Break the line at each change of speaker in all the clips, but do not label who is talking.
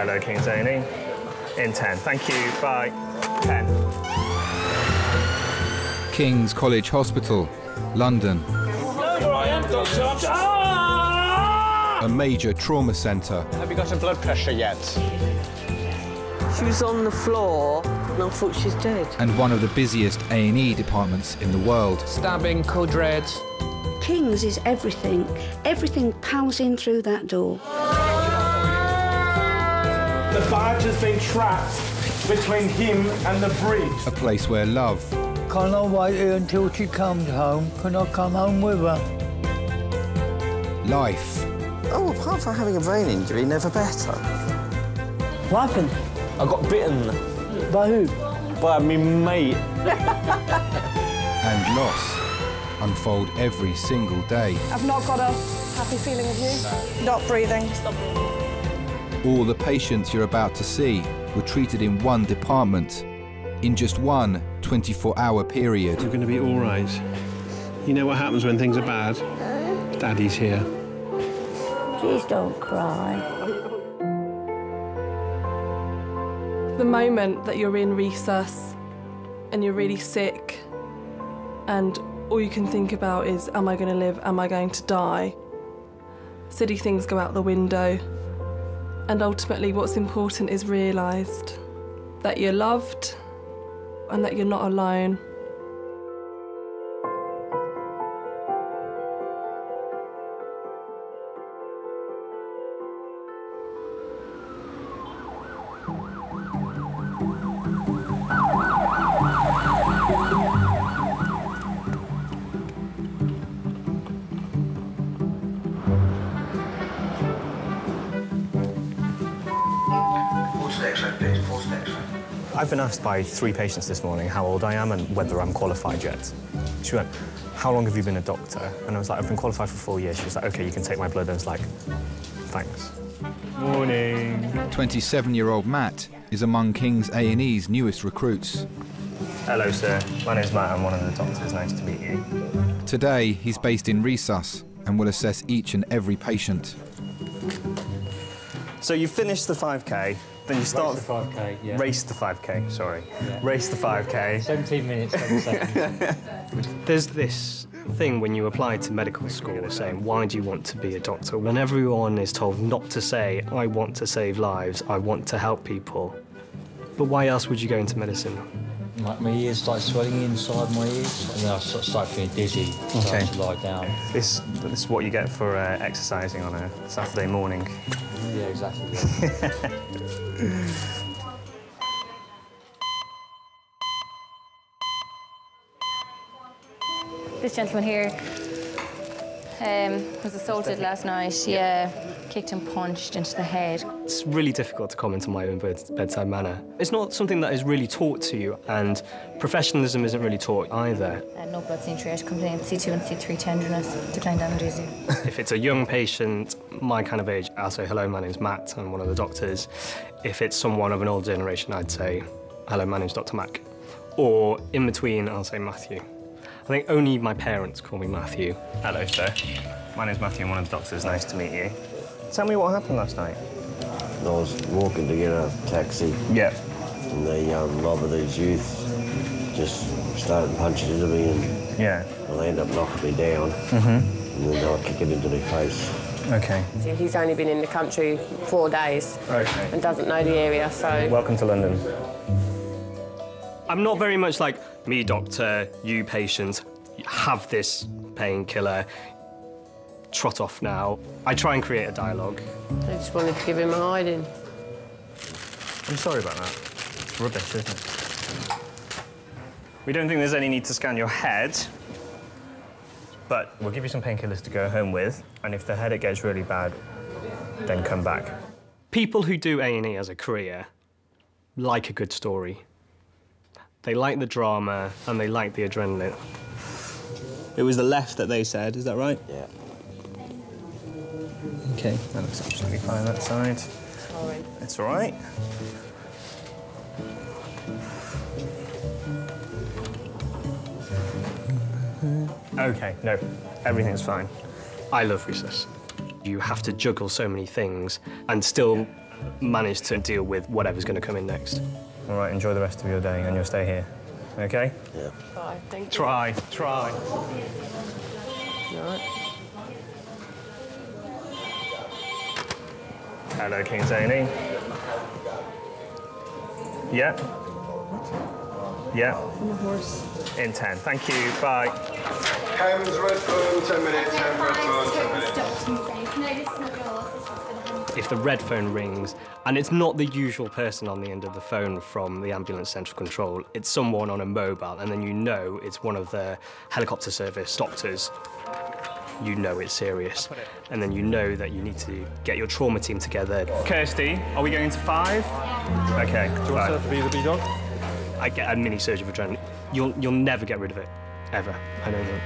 Hello, King's A&E. In 10. Thank you. Bye. 10.
King's College Hospital, London.
Here I am, Doctor.
A major trauma centre.
Have you got a blood pressure yet?
She was on the floor and I thought she's dead.
And one of the busiest A&E departments in the world.
Stabbing, code red.
King's is everything. Everything powers in through that door.
The badge has been trapped between him and the bridge.
A place where love.
Can I wait here until she comes home? Can I come home with her?
Life.
Oh, apart from having a brain injury, never better.
What happened?
I got bitten.
By who?
By me mate.
And loss unfold every single day.
I've not got a happy feeling of you. No. Not breathing. Stop.
All the patients you're about to see were treated in one department, in just one 24-hour period.
You're going to be all right. You know what happens when things are bad? Daddy's here.
Please don't cry.
The moment that you're in resus and you're really sick and all you can think about is, am I going to live, am I going to die? Silly things go out the window. And ultimately what's important is realised that you're loved and that you're not alone.
I've been asked by 3 patients this morning how old I am and whether I'm qualified yet. She went, how long have you been a doctor? And I was like, I've been qualified for 4 years. She was like, OK, you can take my blood. I was like, thanks. Morning.
27-year-old Matt is among King's A&E's newest recruits.
Hello, sir. My name's Matt. I'm one of the doctors. Nice to meet you.
Today, he's based in resus and will assess each and every patient.
So you finished the 5K, then you start...
Race the 5K, yeah.
Race the 5K, sorry. Yeah. Race the 5K.
17 minutes, 7 seconds.
There's this thing when you apply to medical school saying, why do you want to be a doctor? When everyone is told not to say, I want to save lives, I want to help people. But why else would you go into medicine?
My ears started swelling inside my ears, and then I started feeling dizzy, started to lie down.
This is what you get for exercising on a Saturday morning.
Yeah, exactly. Yeah.
This gentleman here was assaulted last night. Yeah, kicked and punched into the head.
It's really difficult to comment on my own bedside manner. It's not something that is really taught to you, and professionalism isn't really taught either.
No blood seen triage, complaint C2 and C3 tenderness, decline damages.
If it's a young patient, my kind of age, I'll say, hello, my name's Matt, I'm one of the doctors. If it's someone of an older generation, I'd say, hello, my name's Dr. Mac. Or in between, I'll say Matthew. I think only my parents call me Matthew.
Hello, sir. My name's Matthew, I'm one of the doctors. Nice to meet you. Tell me what happened last night.
I was walking to get a taxi.
Yeah.
And the mob of these youths just started punching into me, and
yeah,
well, they ended up knocking me down. And then they were kicking into my face.
OK.
He's only been in the country 4 days and doesn't know the area, so...
Welcome to London.
I'm not very much like, me doctor, you patient, have this painkiller, trot off now. I try and create a dialogue.
I just wanted to give him a hiding.
I'm sorry about that. It's rubbish, isn't it? We don't think there's any need to scan your head, but we'll give you some painkillers to go home with, and if the headache gets really bad, then come back.
People who do A&E as a career like a good story. They like the drama and they like the adrenaline. It was the left that they said, is that right?
Yeah.
OK, that looks absolutely fine, that side.
Sorry.
It's all right. OK, no, everything's fine.
I love resus. You have to juggle so many things and still manage to deal with whatever's going to come in next.
All right, enjoy the rest of your day, and you'll stay here. Okay?
Yeah.
Bye, thank you.
Try.
All right.
Hello, King Zany. Yeah. Yeah.
On the horse.
In 10. Thank you. Bye.
Hems, red phone, 10 minutes. Hems, red phone, 10 minutes.
If the red phone rings, and it's not the usual person on the end of the phone from the ambulance central control, it's someone on a mobile, and then you know it's one of the helicopter service doctors, you know it's serious. And then you know that you need to get your trauma team together.
Kirsty, are we going to 5? Okay.
Do you want to be the B-dog?
I get a mini surge of adrenaline. You'll never get rid of it, ever. I know that.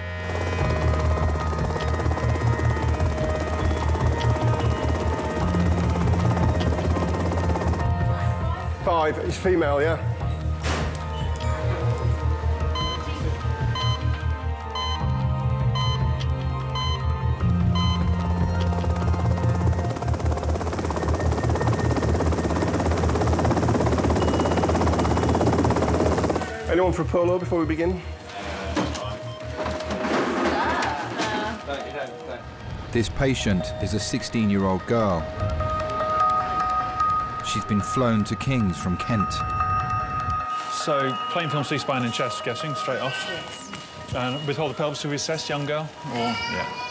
5, it's female, yeah? Anyone for a polo before we begin?
This patient is a 16-year-old girl. She's been flown to King's from Kent.
So, plain film C-spine and chest, guessing, straight off.
Yes.
And withhold the pelvis to be assessed, young girl? Or, yeah.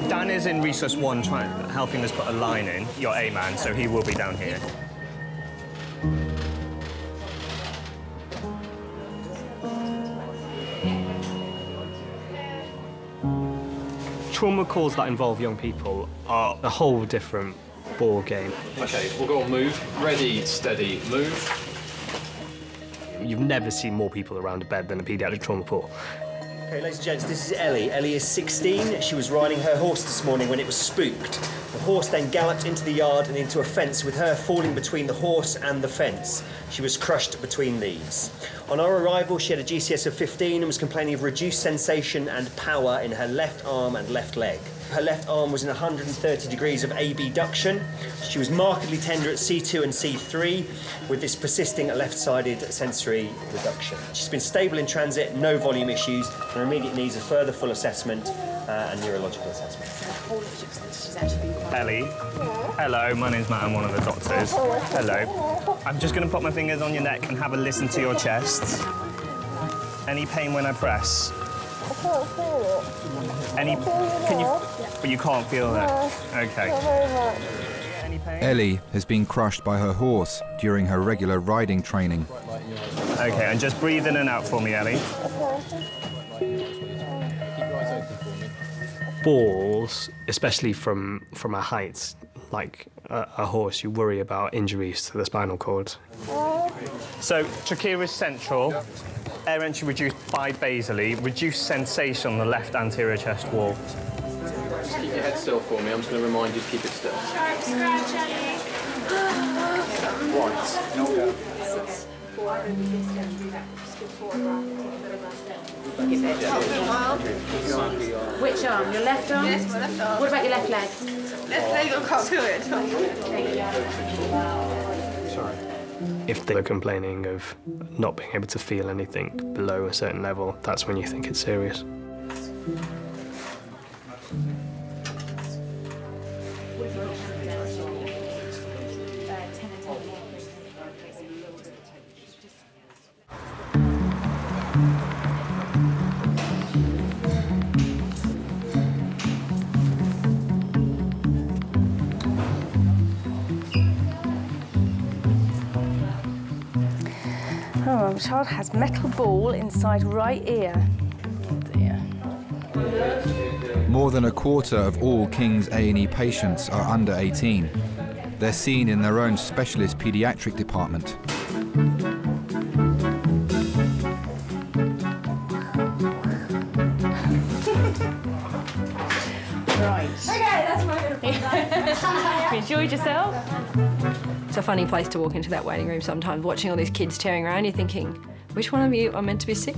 Dan is in Resus 1 helping us put a line in. You're A-man, so he will be down here.
Trauma calls that involve young people are a whole different ball game.
Okay, we'll go on move. Ready, steady, move.
You've never seen more people around a bed than a paediatric trauma pool.
Okay, ladies and gents, this is Ellie. Ellie is 16. She was riding her horse this morning when it was spooked. The horse then galloped into the yard and into a fence, with her falling between the horse and the fence. She was crushed between these. On our arrival, she had a GCS of 15 and was complaining of reduced sensation and power in her left arm and left leg. Her left arm was in 130 degrees of abduction. She was markedly tender at C2 and C3, with this persisting left-sided sensory reduction. She's been stable in transit, no volume issues, and her immediate needs a further full assessment and neurological assessment.
Ellie. Hello, my name's Matt, I'm one of the doctors. Hello. I'm just going to put my fingers on your neck and have a listen to your chest. Any pain when I press? Any, can you, but you can't feel that. Okay.
Ellie has been crushed by her horse during her regular riding training.
Okay, and just breathe in and out for me, Ellie.
Falls, especially from a height, like a horse, you worry about injuries to the spinal cord.
So, trachearis central, air entry reduced bi-basally, reduced sensation on the left anterior chest wall.
Just keep your head still for me. I'm just going to remind you to keep it still.
Sharp scratch, Ellie.
Which arm? Your left arm?
Yes, my left arm.
What about your left leg?
Left leg, I can't feel it.
Sorry. If they're complaining of not being able to feel anything below a certain level, that's when you think it's serious.
Oh, the child has metal ball inside right ear. Oh dear.
More than a quarter of all King's A&E patients are under 18. They're seen in their own specialist paediatric department.
Right.
Okay, that's my good.
You enjoyed yourself? It's a funny place to walk into that waiting room sometimes, watching all these kids tearing around. You're thinking, which one of you are meant to be sick?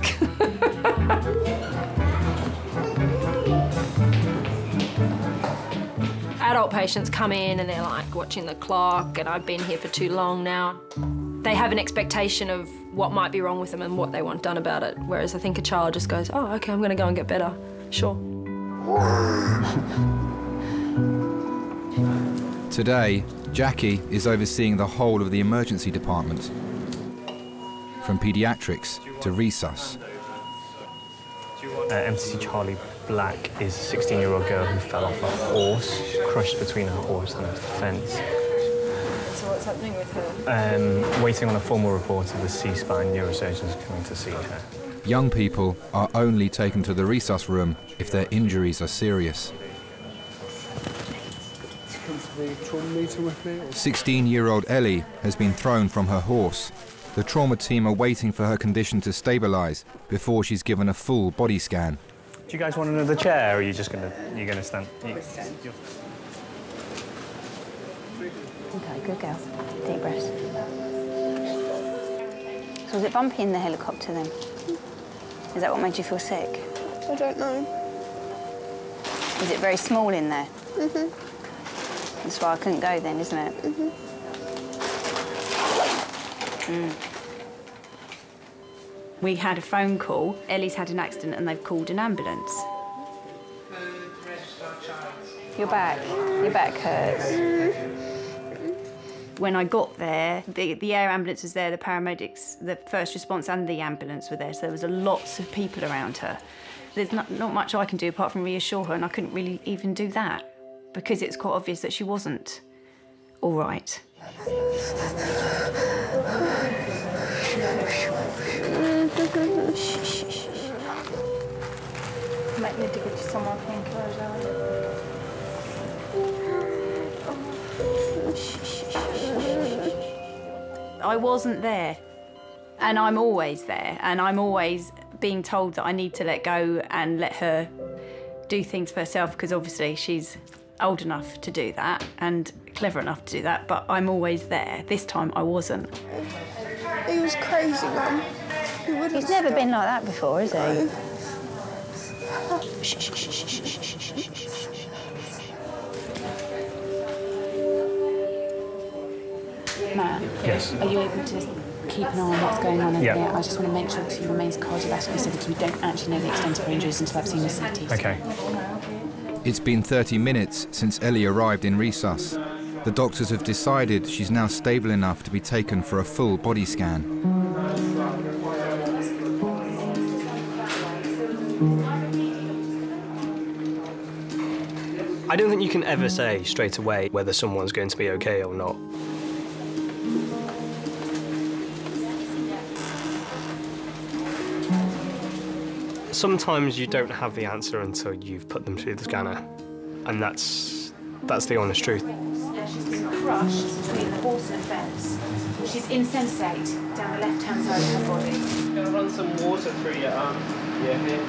adult patients come in and they're like watching the clock and I've been here for too long now. They have an expectation of what might be wrong with them and what they want done about it, whereas I think a child just goes, oh, OK, I'm going to go and get better. Sure.
Today, Jackie is overseeing the whole of the emergency department, from paediatrics to resus.
MCC Charlie Black is a 16-year-old girl who fell off a horse, crushed between a horse and a fence.
So what's happening with her?
Waiting on a formal report of the C-spine neurosurgeons coming to see her.
Young people are only taken to the resus room if their injuries are serious. 16-year-old Ellie has been thrown from her horse. The trauma team are waiting for her condition to stabilise before she's given a full body scan.
Do you guys want another chair, or are you just gonna stand?
Okay, good girl. Deep breaths. So was it bumpy in the helicopter then? Is that what made you feel sick?
I don't know.
Is it very small in there?
Mhm.
That's why I couldn't go then, isn't it?
Mhm.
We had a phone call. Ellie's had an accident and they've called an ambulance. Your back hurts. When I got there, the air ambulance was there, the paramedics, the first response and the ambulance were there, so there was lots of people around her. There's not much I can do apart from reassure her, and I couldn't really even do that because it's quite obvious that she wasn't all right.
Might need to get you some more painkillers out.
I wasn't there, and I'm always there, and I'm always being told that I need to let go and let her do things for herself, because obviously she's old enough to do that and clever enough to do that, but I'm always there. This time I wasn't.
He was crazy, Mum.
He's never been like that before, has he?
Matt,
yes.
Are you able to keep an eye on what's going on over
Yeah.
there? I just want to make sure that she remains cardiovascularly stable because we don't actually know the extent of her injuries until I've seen the CT.
Okay.
It's been 30 minutes since Ellie arrived in resus. The doctors have decided she's now stable enough to be taken for a full body scan.
I don't think you can ever say straight away whether someone's going to be okay or not. Sometimes you don't have the answer until you've put them through the scanner, and that's the honest truth.
She's been crushed between the horse and a fence. She's insensate down the left-hand side of her body.
I'm going to run some water through your arm. Yeah, here.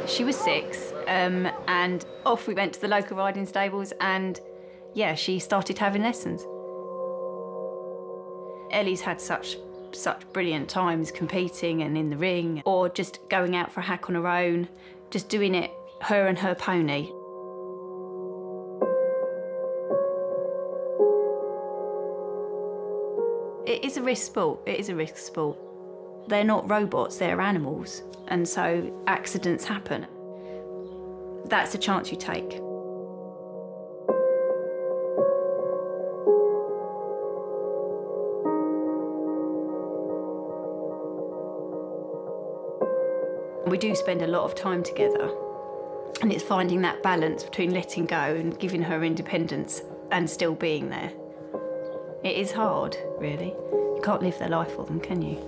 She was 6, and off we went to the local riding stables, and yeah, she started having lessons. Ellie's had such brilliant times competing and in the ring, or just going out for a hack on her own, just doing it, her and her pony. It is a risk sport, it is a risk sport. They're not robots, they're animals, and so accidents happen. That's a chance you take. We do spend a lot of time together, and it's finding that balance between letting go and giving her independence and still being there. It is hard, really. You can't live their life for them, can you?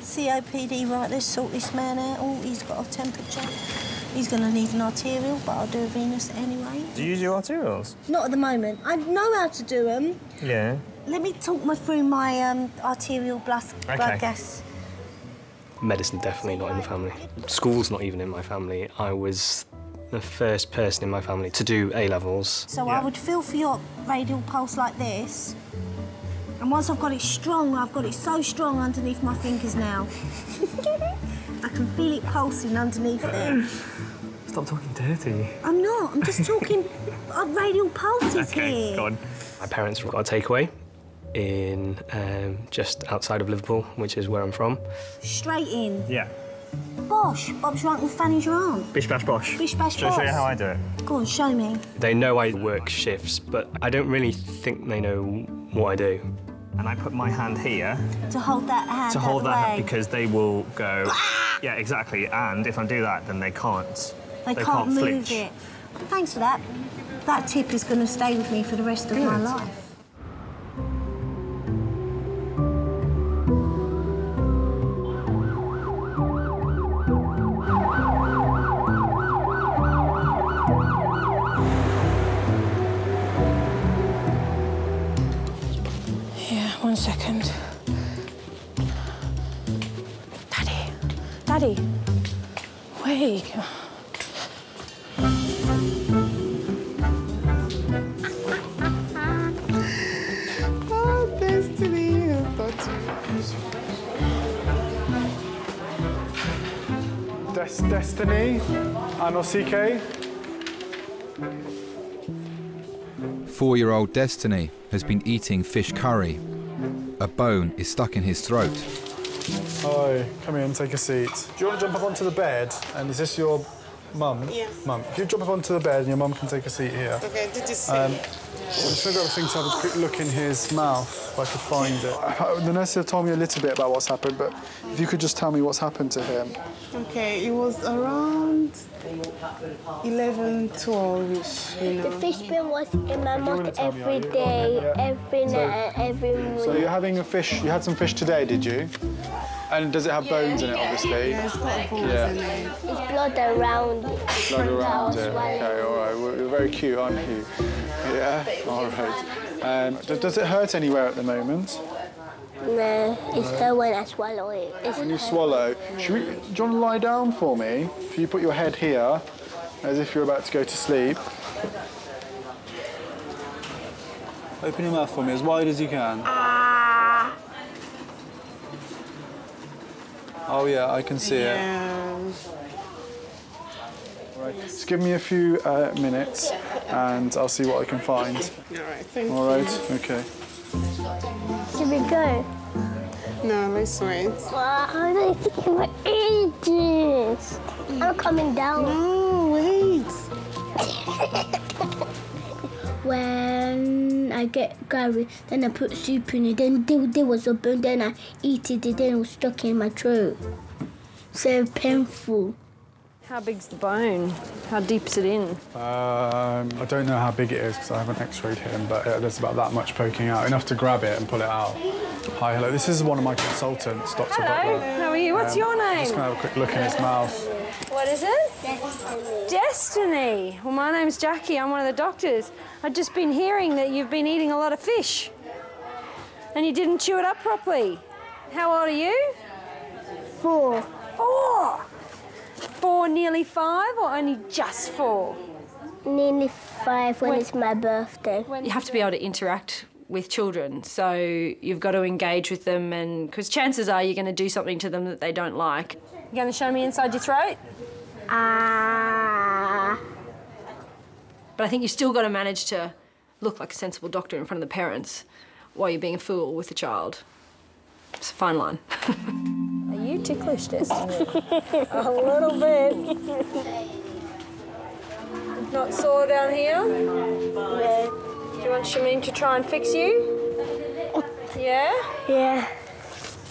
COPD, right, let's sort this man out. Oh, he's got a temperature. He's going to need an arterial, but I'll do a venous anyway.
Do you use your arterials?
Not at the moment. I know how to do them.
Yeah.
Let me talk through my arterial blood gas.
Medicine definitely not in the family. School's not even in my family. I was the first person in my family to do A-levels.
So I would feel for your radial pulse like this. And once I've got it strong, I've got it so strong underneath my fingers now. I can feel it pulsing underneath there.
Stop talking dirty.
I'm not, I'm just talking radial pulses
Okay,
here.
go on. My parents got a takeaway in just outside of Liverpool, which is where I'm from.
Straight in.
Yeah.
Bosh, Bob's your uncle, Fanny's your aunt.
Bish bash bosh.
Bish bash
Shall I show you
bosh.
how I do it?
Go on, show me.
They know I work shifts, but I don't really think they know what I do.
And I put my hand here.
To hold that hand
To hold
out the
that
way.
hand because they will go. Yeah, exactly. And if I do that, then they can't.
They can't move
flinch.
it. Thanks for that. That tip is going to stay with me for the rest of my life.
Yeah, 1 second. Daddy. Wait.
Oh, Destiny, I thought you...
Destiny, Anosike.
4-year-old Destiny has been eating fish curry. A bone is stuck in his throat.
Hi, come in, take a seat. Do you want to jump up onto the bed? And is this your mum?
Yeah.
Mum, if you jump up onto the bed and your mum can take a seat here.
Okay, did you see?
I'm just going to grab a thing to have a quick look in his mouth, if I could find it. The nurses have told me a little bit about what's happened, but if you could just tell me what's happened to him.
Okay, it was around 11, 12-ish, you know.
The fish bin was in my mouth every day, every night, every morning.
So you're having a fish, you had some fish today, did you? And does it have bones in it, obviously?
Yeah, it's got bones in it.
It's blood around it.
Blood around it. Okay, all right. Well, you're very cute, aren't you? Yeah? All right. Does it hurt anywhere at the moment?
No, it's her when I swallow it.
When you swallow, do you want to lie down for me? If you put your head here, as if you're about to go to sleep. Open your mouth for me as wide as you can. Oh yeah, I can see it. All right, just give me a few minutes and I'll see what I can find.
All right, thank you.
All right, okay.
Should we go?
No, let's wait.
Wow, I don't think for ages. I'm coming down.
No, wait.
When I get curry, then I put soup in it, then there was a bone, then I eat it, then it was stuck in my throat. So painful.
How big's the bone? How deep's it in?
I don't know how big it is because I haven't x-rayed him, but there's about that much poking out, enough to grab it and pull it out. Hi, hello, this is one of my consultants, Dr.
Hello,
Butler.
how are you? What's your name?
I'm just going to have a quick look in his mouth.
What is it?
Destiny.
Destiny. Well, my name's Jackie. I'm one of the doctors. I've just been hearing that you've been eating a lot of fish and you didn't chew it up properly. How old are you?
4.
4? 4, nearly 5, or only just 4?
Nearly 5 when it's my birthday.
You have to be able to interact with children, so you've got to engage with them, and because chances are you're going to do something to them that they don't like. You going to show me inside your throat? But I think you've still got to manage to look like a sensible doctor in front of the parents while you're being a fool with the child. It's a fine line. Are you ticklish, Destiny? A little bit. Not sore down here?
Yeah.
Do you want Shameen to try and fix you? Yeah?
Yeah.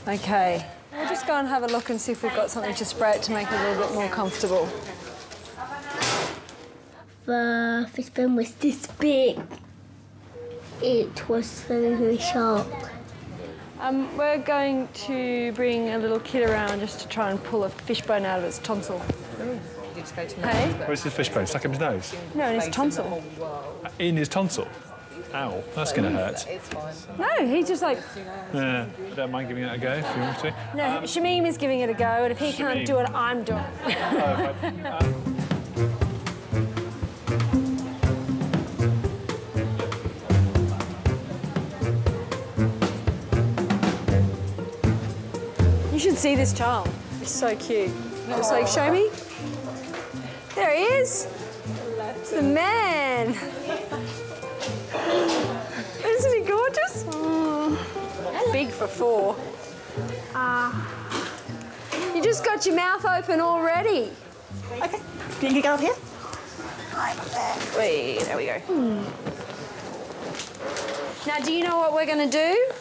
Okay. We'll just go and have a look and see if we've got something to spray it to make it a little bit more comfortable.
The fish bone was this big. It was very, very sharp.
We're going to bring a little kid around just to try and pull a fish bone out of its tonsil. Hey?
Where's his fish bone? Stuck in his nose?
No, in his tonsil.
In his tonsil? Ow, that's going to hurt.
It's fine.
No, he's just like...
Yeah, I don't mind giving it a go if you want to.
No, Shamim is giving it a go, and if he can't do it, I'm doing it. You should see this child. He's so cute. It's like, show me. There he is. It's the man. Isn't he gorgeous? Big for 4. You just got your mouth open already.
Okay, can you go up here?
Wait, there we go. Now, do you know what we're going to do?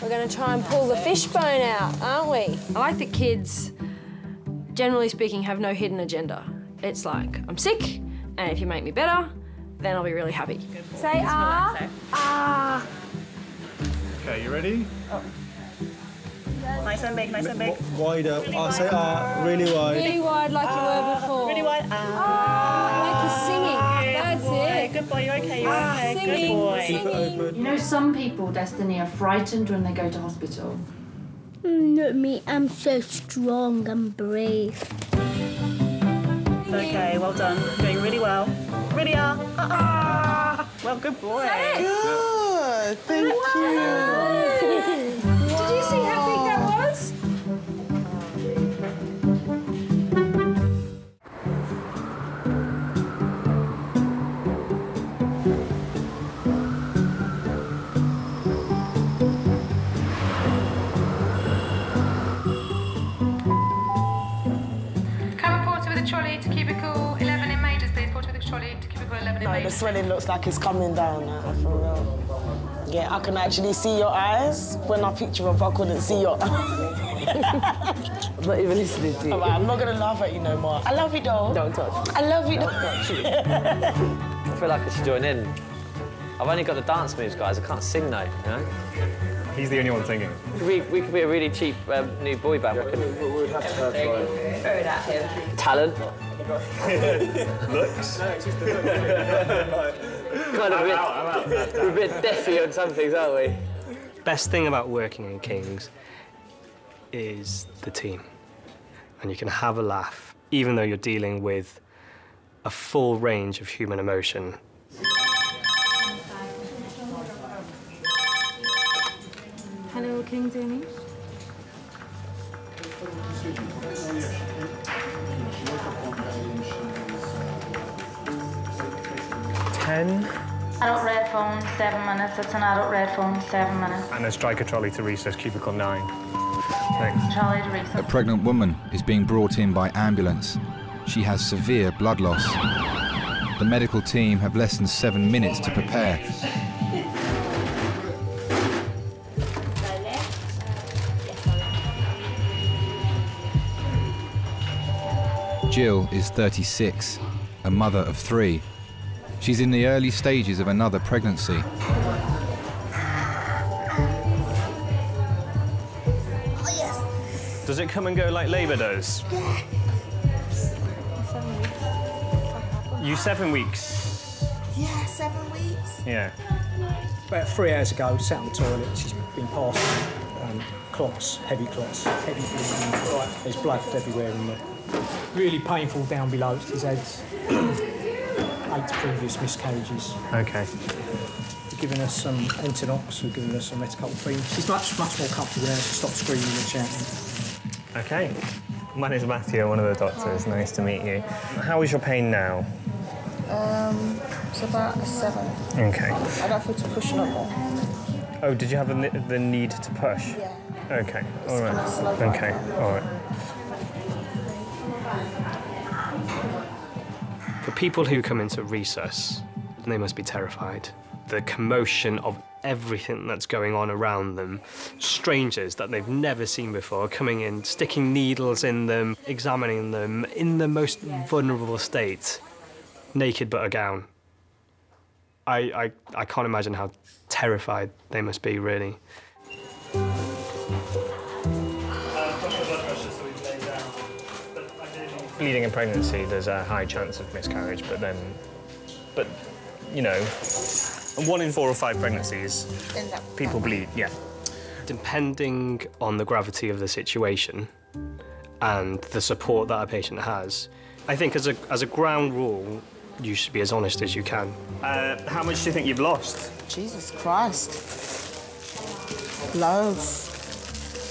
We're going to try and pull the fishbone out, aren't we?
I like that kids, generally speaking, have no hidden agenda. It's like, I'm sick, and if you make me better, then I'll be really happy.
Say ah. Ah.
Okay, you ready?
Oh. Nice and big, nice and big.
Wider. I'll say really wide.
Really wide like you were before.
Really wide.
Like you're singing. That's it.
Good boy, you're okay, you're okay.
Singing.
Good boy.
Keep it open.
You know, some people, Destiny, are frightened when they go to hospital.
Not me, I'm so strong, I'm brave. Okay, well done. Doing really well. Really are. Well, good boy.
Good, thank you.
Did you see how big that was? Cover porter with a trolley to cubicle 11 in Majors, please. Porter with a trolley to cubicle 11 in
No, the
Majors.
swelling looks like it's coming down now, for real. Yeah, I can actually see your eyes. When I picked you up, I couldn't see your eyes.
I'm not even listening to you.
Right, I'm not going to laugh at you no more. I love you, though.
Don't touch me.
I love you, though.
I feel like I should join in. I've only got the dance moves, guys. I can't sing, though, you know?
He's the only one singing.
We could be a really cheap new boy band.
We would have to have
Throw it at him.
Talent.
Looks.
Kind of we're a bit deafy on some things, aren't we?
Best thing about working in King's is the team. And you can have a laugh, even though you're dealing with a full range of human emotion.
Hello, King's Amy.
Adult red phone, 7 minutes. It's an adult red phone, 7 minutes.
And a striker trolley to recess, cubicle 9. Thanks.
Trolley to recess.
A pregnant woman is being brought in by ambulance. She has severe blood loss. The medical team have less than 7 minutes to prepare. Jill is 36, a mother of 3. She's in the early stages of another pregnancy.
Oh, yes.
Does it come and go like labour does?
Yeah.
7 weeks.
You 7 weeks?
Yeah, 7 weeks.
Yeah.
About 3 hours ago, sat on the toilet, she's been passed clots, heavy bleeding. Right, there's blood everywhere in there. Really painful down below. She's had 8 previous miscarriages.
Okay.
We've given her some Entonox, we've given her some metacopyphene. She's much more comfortable now. She stopped screaming and shouting.
Okay. My name's Matthew, I'm one of the doctors. Nice to meet you. How is your pain now?
It's about a 7.
Okay.
I don't feel to push no more.
Oh, did you have the need to push?
Yeah.
Okay, all right.
kinda slow
Okay, all right.
For people who come into resus, they must be terrified. The commotion of everything that's going on around them, strangers that they've never seen before coming in, sticking needles in them, examining them in the most vulnerable state, naked but a gown. I can't imagine how terrified they must be, really.
Bleeding in pregnancy, there's a high chance of miscarriage, but you know, 1 in 4 or 5 pregnancies, people bleed, yeah.
Depending on the gravity of the situation and the support that a patient has, I think as a ground rule, you should be as honest as you can.
How much do you think you've lost?
Jesus Christ. Loads.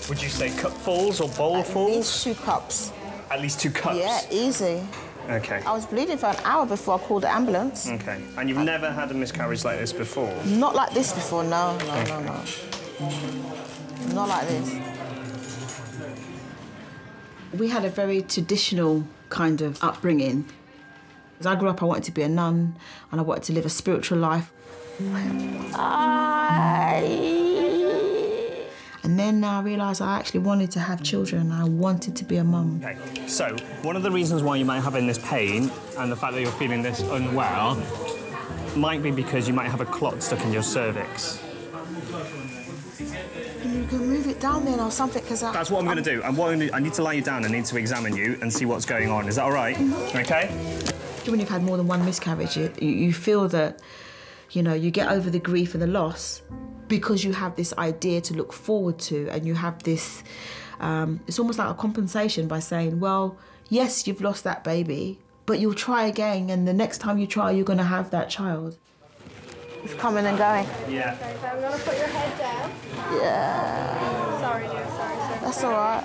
Would you say cupfuls or bowlfuls?
At least 2 cups.
At least 2 cups?
Yeah, easy.
Okay.
I was bleeding for an hour before I called the ambulance.
Okay. And you've never had a miscarriage like this before?
Not like this before, no. Not like this. We had a very traditional kind of upbringing. As I grew up, I wanted to be a nun and I wanted to live a spiritual life. And then I realised I actually wanted to have children. I wanted to be a mum.
Okay, so one of the reasons why you might have in this pain and the fact that you're feeling this unwell might be because you might have a clot stuck in your cervix.
You can move it down then or something, because
That's what I'm going to do. I need to lie you down. I need to examine you and see what's going on. Is that all right?
Mm-hmm.
Okay?
When you've had more than 1 miscarriage, you feel that, you know, you get over the grief and the loss because you have this idea to look forward to, and you have this, it's almost like a compensation by saying, well, yes, you've lost that baby, but you'll try again, and the next time you try, you're going to have that child. It's coming and going.
Yeah.
Okay, so I'm going to put your head down.
Yeah.
Sorry, dear, sorry.
That's all right.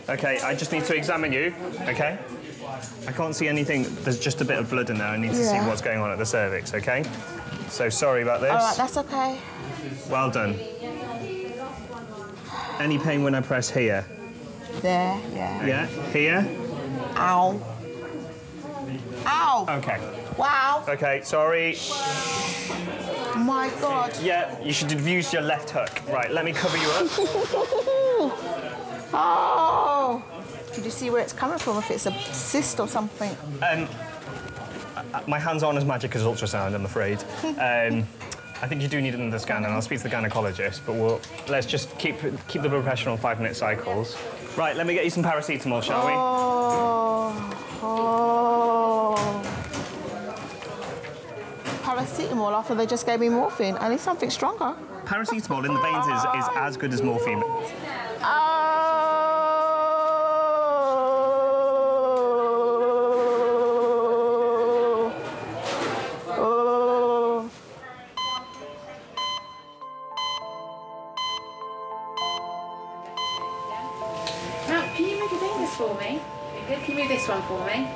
Okay, I just need to examine you, okay? I can't see anything. There's just a bit of blood in there. I need to see what's going on at the cervix, okay? So sorry about this.
All right, that's okay.
Well done. Any pain when I press here?
There, yeah.
Yeah, here?
Ow. Ow!
Okay.
Wow.
Okay, sorry.
My God.
Yeah, you should have used your left hook. Right, let me cover you up.
Oh! Did you see where it's coming from, if it's a cyst or something?
My hands aren't as magic as ultrasound, I'm afraid. I think you do need another scan, and I'll speak to the gynecologist, but let's just keep the blood pressure on 5-minute cycles. Right, let me get you some paracetamol, shall we?
Paracetamol after they just gave me morphine. I need something stronger.
Paracetamol in the veins is as good as morphine.
Now, can you move your fingers for me? Good. Can you move this one for me?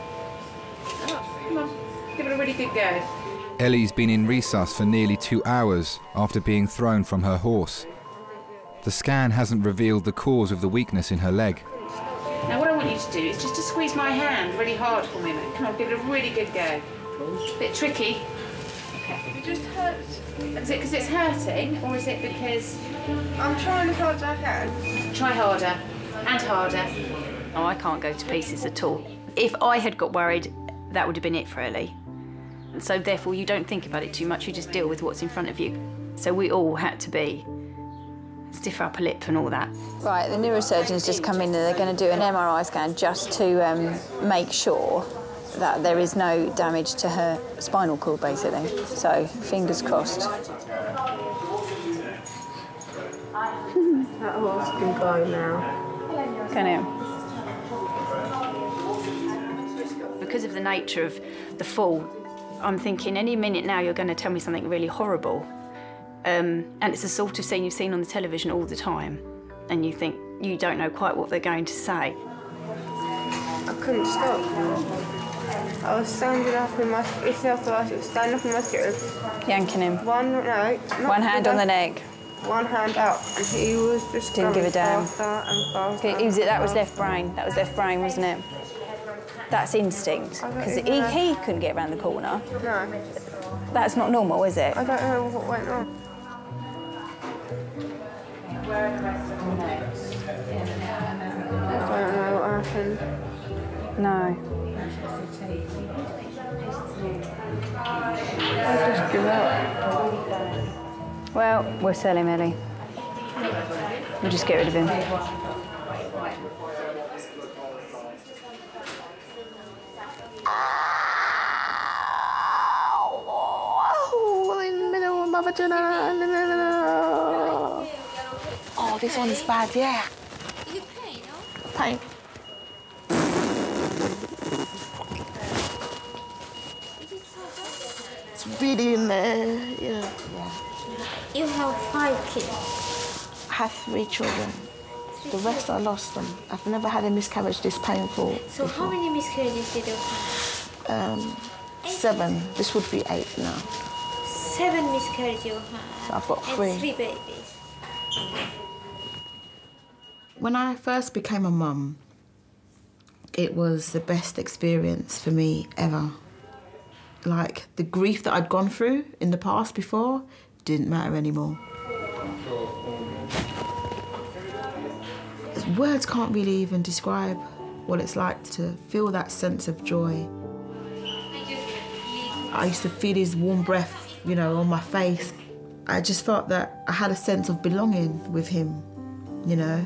Oh, come on. Give it a really good go.
Ellie's been in resus for nearly 2 hours after being thrown from her horse. The scan hasn't revealed the cause of the weakness in her leg.
Now what I want you to do is just to squeeze my hand really hard for me, mate. Come on, give it a really good go. A bit tricky. Okay. It just hurts. Is it because it's hurting, or is it because...
I'm trying as hard as I can.
Try harder, and harder. Oh, I can't go to pieces at all. If I had got worried, that would have been it for Ellie. And so therefore you don't think about it too much, you just deal with what's in front of you. So we all had to be stiff upper lip and all that.
Right, the neurosurgeons just come in and they're going to do an MRI scan just to make sure that there is no damage to her spinal cord, basically. So, fingers crossed.
That horse can go now.
Can it? Because of the nature of the fall, I'm thinking any minute now you're going to tell me something really horrible. And it's the sort of scene you've seen on the television all the time. And you think you don't know quite what they're going to say.
I couldn't stop. I was standing up in my... It's not right, I was standing up in my stirrups.
Yanking him.
One hand
on the leg.
One hand up, and he was just
Didn't give a damn.
faster and faster.
Okay, that was left brain. That was left brain, wasn't it? That's instinct. Because he couldn't get around the corner.
No.
That's not normal, is it?
I don't know what went on.
Where are the rest of the notes?
I don't know what happened.
No.
I just give up.
Well, we'll sell him, Ellie. We'll just get rid of him.
vagina. Oh, this one is bad, yeah.
Is it pain, no?
Pain. It's really in there, yeah.
You have 5 kids.
I have 3 children. The rest I lost them. I've never had a miscarriage this painful.
So
before.
how many miscarriages did you have?
7. This would be 8 now.
7 miscarriages you had.
So I've got 3.
And 3 babies.
When I first became a mum, it was the best experience for me ever. Like, the grief that I'd gone through in the past before didn't matter anymore. Words can't really even describe what it's like to feel that sense of joy. I used to feel his warm breath, you know, on my face. I just felt that I had a sense of belonging with him, you know.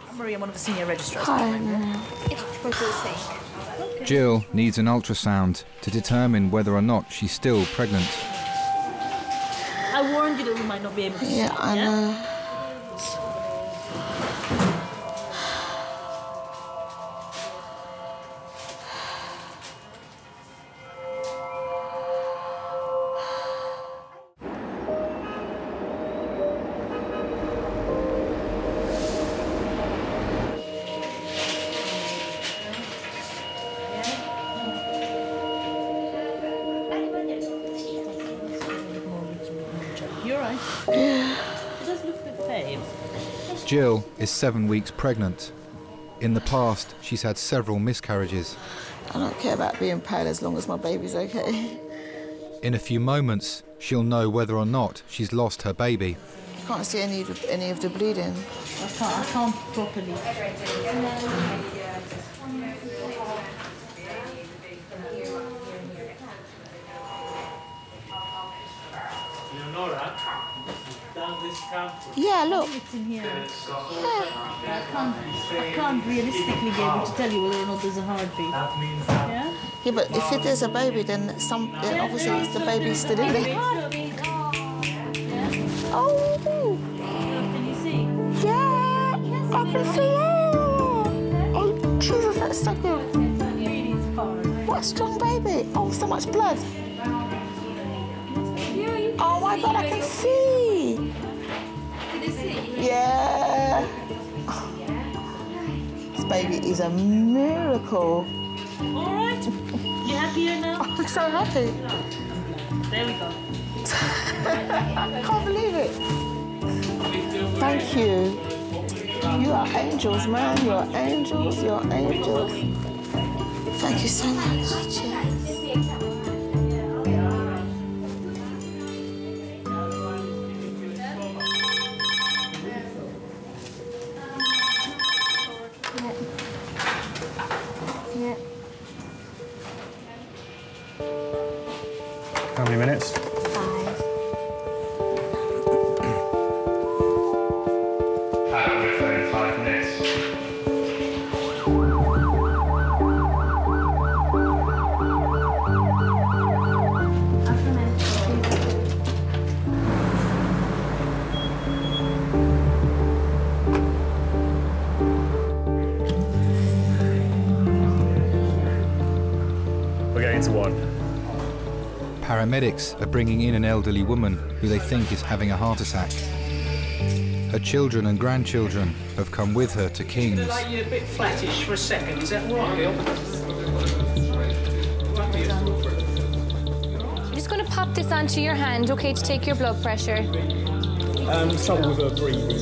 I'm Maria, one of the senior registrars.
Hi.
Jill needs an ultrasound to determine whether or not she's still pregnant.
I warned you that we might not be able to see.
Yeah, I know.
You're right. Yeah. It does look a bit pale.
Jill is 7 weeks pregnant. In the past, she's had several miscarriages.
I don't care about being pale as long as my baby's okay.
In a few moments, she'll know whether or not she's lost her baby.
I can't see any of the bleeding.
I can't properly.
Yeah, look.
It's in here. Yeah. I can't realistically be able to tell you whether or not there's a heartbeat. Yeah?
Yeah, but if it is a baby, then obviously it's the baby's still in there. Oh!
Can you see?
Yeah! I can see it! Oh, Jesus, that's so good. What a strong baby. Oh, so much blood. Oh my God, I can see! Yeah! This baby is a miracle.
All right. You happier now?
I'm so happy.
There we go.
I can't believe it. Thank you. You are angels, man. You are angels. You are angels. Thank you so much. Cheers.
How many minutes?
5.
Phone 5 minutes. We're going to 1.
Paramedics are bringing in an elderly woman who they think is having a heart attack. Her children and grandchildren have come with her to King's.
Like you're a bit flattish for a second, is that right, Bill?
I'm just going to pop this onto your hand, okay, to take your blood pressure.
Trouble with her breathing.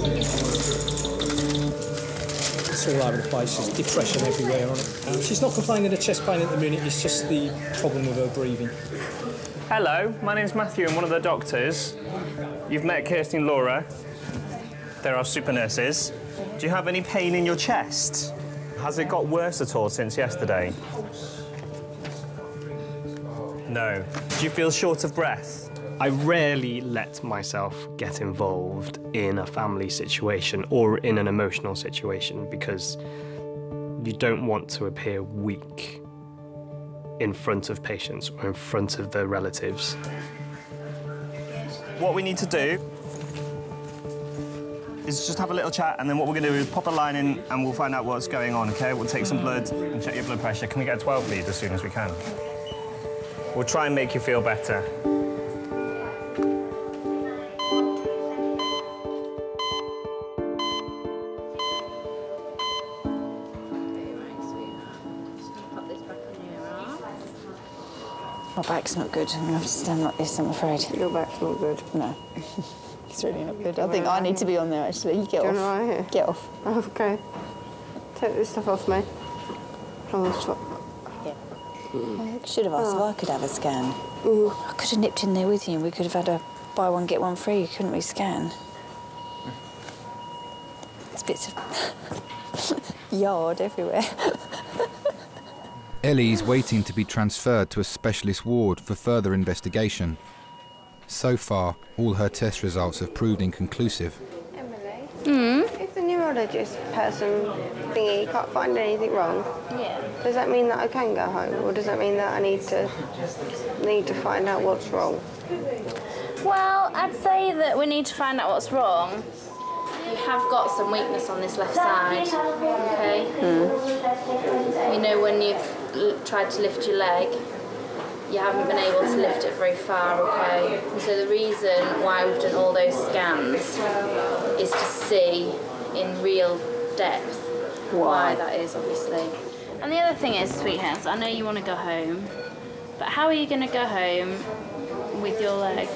It's all over the place, there's depression everywhere on it. She's not complaining of chest pain at the minute, it's just the problem with her breathing.
Hello, my name's Matthew. I'm one of the doctors. You've met Kirsty and Laura. They're our super nurses. Do you have any pain in your chest? Has it got worse at all since yesterday? No. Do you feel short of breath?
I rarely let myself get involved in a family situation or in an emotional situation because you don't want to appear weak. in front of patients or in front of the relatives.
What we need to do is just have a little chat, and then what we're going to do is pop a line in and we'll find out what's going on, OK? We'll take some blood and check your blood pressure. Can we get a 12 lead as soon as we can? We'll try and make you feel better.
My back's not good. I'm going to have to stand like this, I'm afraid.
Your back's not good?
No. It's really not good. I think I need to be on there, actually. You get off.
Right here?
Get off.
Oh, OK. Take this stuff off me.
I should have asked if I could have a scan. I could have nipped in there with you and we could have had a buy one, get one free, couldn't we, scan? There's bits of yard everywhere.
Ellie's waiting to be transferred to a specialist ward for further investigation. So far, all her test results have proved inconclusive.
If the neurologist person thingy can't find anything wrong, does that mean that I can go home, or does that mean that I need to find out what's wrong?
Well, I'd say that we need to find out what's wrong. You have got some weakness on this left side, okay? You know, when you've tried to lift your leg, you haven't been able to lift it very far, okay? And so the reason why we've done all those scans is to see in real depth why that is, obviously. And the other thing is, sweethearts, I know you want to go home, but how are you going to go home with your leg?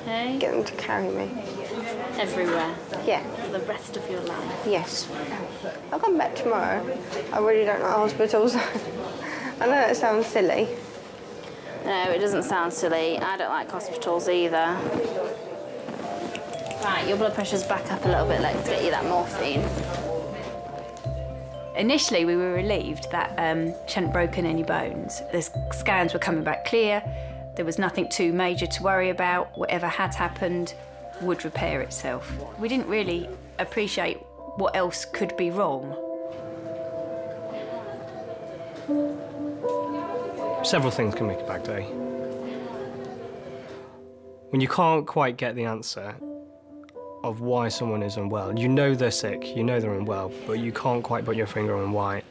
Hey?
Get them to carry me.
Everywhere?
Yeah.
For the rest of your life?
Yes. I'll come back tomorrow. I really don't like hospitals. I know that sounds silly.
No, it doesn't sound silly. I don't like hospitals either. Right, your blood pressure's back up a little bit. Let's get you that morphine.
Initially, we were relieved that she hadn't broken any bones. The scans were coming back clear. There was nothing too major to worry about. Whatever had happened would repair itself. We didn't really appreciate what else could be wrong.
Several things can make a bad day. When you can't quite get the answer of why someone is unwell, you know they're sick, you know they're unwell, but you can't quite put your finger on why.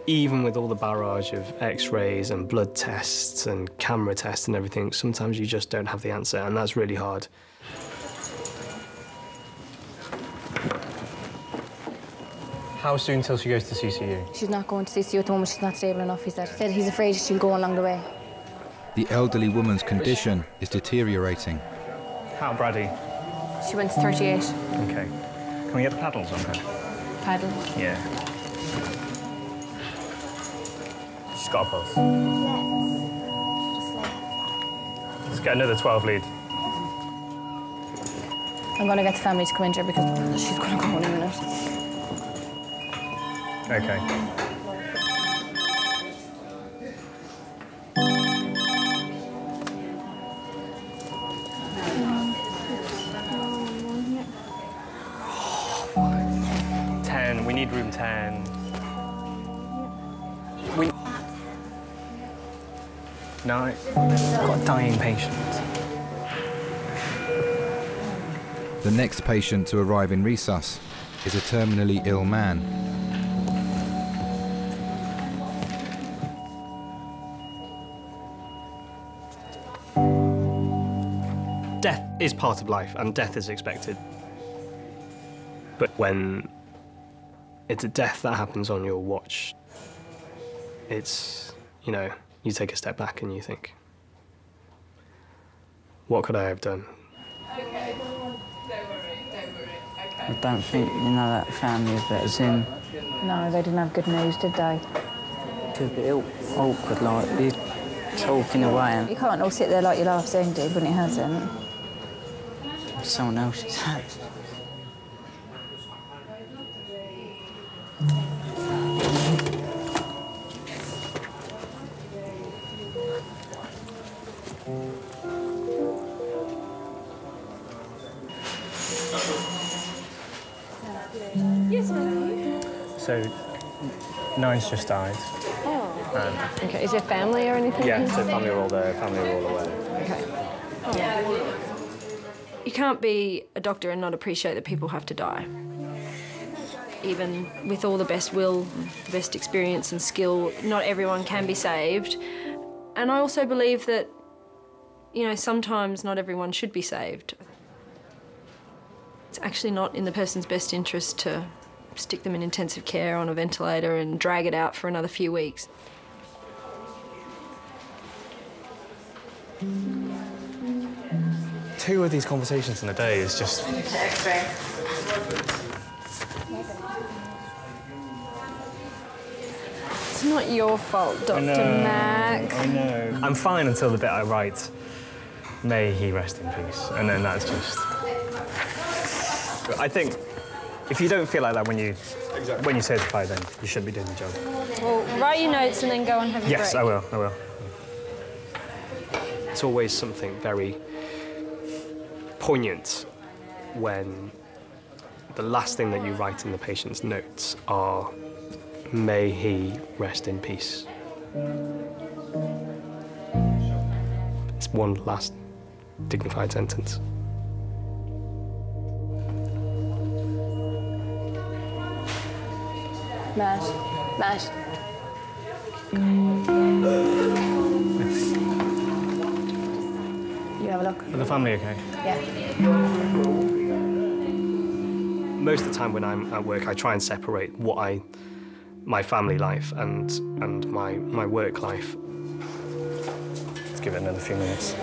Even with all the barrage of x-rays and blood tests and camera tests and everything, sometimes you just don't have the answer, and that's really hard. How soon till she goes to CCU?
She's not going to CCU at the moment. She's not stable enough, he said. He said he's afraid she'll go along the way.
The elderly woman's condition is deteriorating.
How, Brady?
She went to 38.
OK. Can we get the paddles on her?
Paddle?
Yeah. She's got a pulse. Let's get another 12 lead.
I'm going to get the family to come in here because she's going to go in a minute.
OK. We need room 10. No, we've got a dying patient.
The next patient to arrive in resus is a terminally ill man.
Death is part of life, and death is expected. But when it's a death that happens on your watch, it's, you know, you take a step back and you think, what could I have done?
Okay. I don't think, you know, that family of vets in.
No, they didn't have good news, did they?
It's a bit awkward, like, you're talking away and
You can't all sit there like your life's ended when it hasn't.
someone else's house.
So, Nine's just died.
Oh.
Okay, is there family or anything?
Yeah, so family are all there, family are all aware.
Okay. Yeah. You can't be a doctor and not appreciate that people have to die. Even with all the best will, the best experience and skill, not everyone can be saved. And I also believe that, you know, sometimes not everyone should be saved. It's actually not in the person's best interest to stick them in intensive care on a ventilator and drag it out for another few weeks.
Two of these conversations in a day is just...
It's not your fault, Dr. Mac.
I know. I'm fine until the bit I write, may he rest in peace, and then that's just... I think if you don't feel like that when you certify, then you shouldn't be doing the job.
Well, write your notes and then go and have a break.
Yes, I will, I will. It's always something very poignant when the last thing that you write in the patient's notes are, may he rest in peace. It's one last dignified sentence.
Matt. You have a look.
Are the family okay?
Yeah.
Most of the time when I'm at work, I try and separate my family life and my work life. Let's give it another few minutes.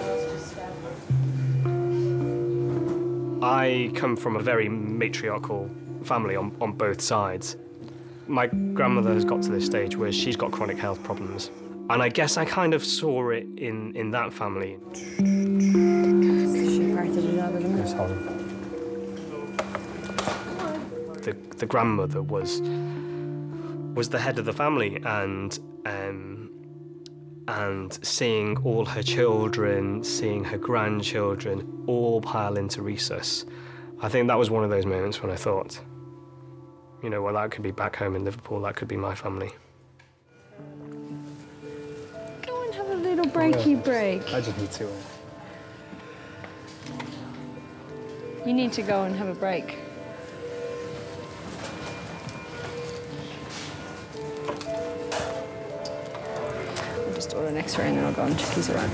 I come from a very matriarchal family on both sides. My grandmother has got to this stage where she's got chronic health problems. And I guess I kind of saw it in that family. The grandmother was the head of the family, and seeing all her children, seeing her grandchildren all pile into resus, I think that was one of those moments when I thought, you know, well, that could be back home in Liverpool, that could be my family.
Go and have a little breaky break.
I just need to.
You need to go and have a break. I'll just order an X-ray and then I'll go and check he's around.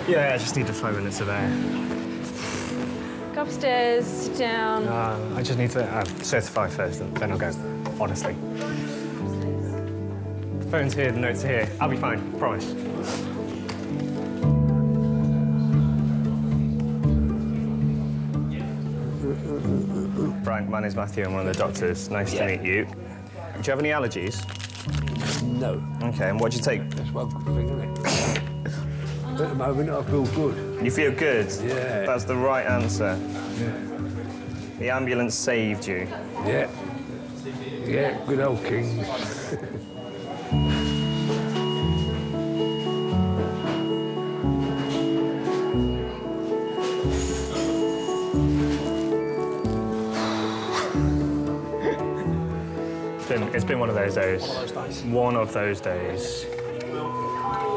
Yeah, I just need 5 minutes of air.
Go upstairs, sit down.
I just need to certify first, and then I'll go, honestly. The phone's here, the notes are here. I'll be fine, promise. Brian, my name's Matthew, I'm one of the doctors. Nice to meet you. Do you have any allergies?
No.
Okay, and what do you take?
That's one good thing, isn't it? At the moment, I feel good.
You feel good?
Yeah.
That's the right answer.
Yeah.
The ambulance saved you.
Yeah. Yeah, good old King.
It's been one of those days. One of those days.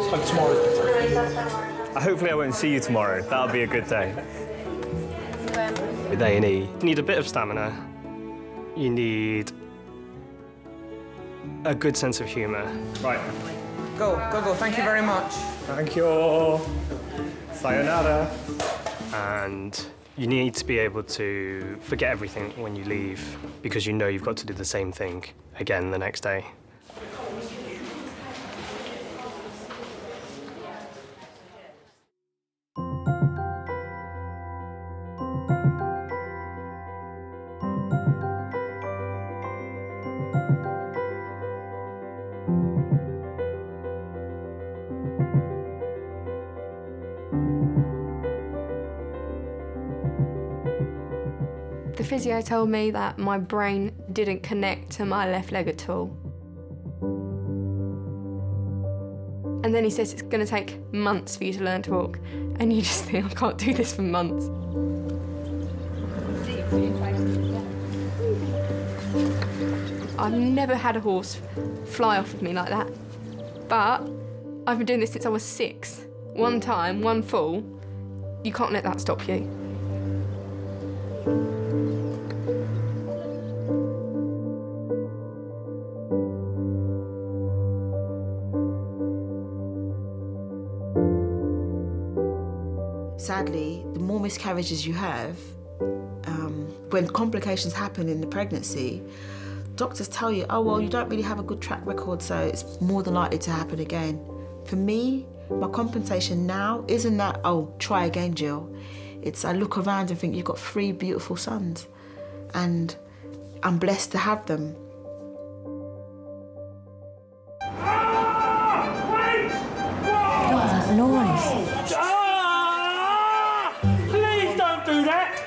So tomorrow's
Hopefully I won't see you tomorrow. That'll be a good day. With A&E, you need a bit of stamina. You need a good sense of humour. Right.
Go. Thank you very much.
Thank you. Sayonara. And you need to be able to forget everything when you leave because you know you've got to do the same thing again the next day.
The physio told me that my brain didn't connect to my left leg at all. And then he says it's going to take months for you to learn to walk. And you just think, I can't do this for months. I've never had a horse fly off of me like that. But I've been doing this since I was 6. One time, one fall, you can't let that stop you.
Sadly, the more miscarriages you have, when complications happen in the pregnancy, doctors tell you, oh, well, you don't really have a good track record, so it's more than likely to happen again. For me, my compensation now isn't that, oh, try again, Jill. It's I look around and think, you've got 3 beautiful sons, and I'm blessed to have them.
What was that noise?
Please don't do that!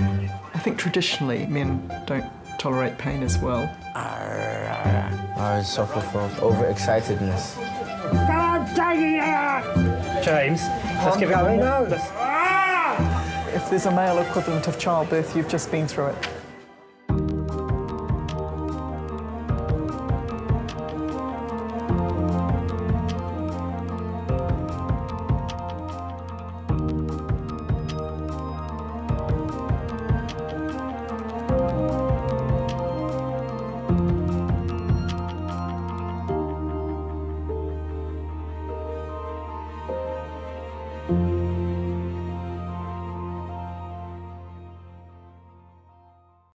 I think traditionally men don't tolerate pain as well.
I suffer from overexcitedness.
James, let's give it a go.
If there's a male equivalent of childbirth, you've just been through it.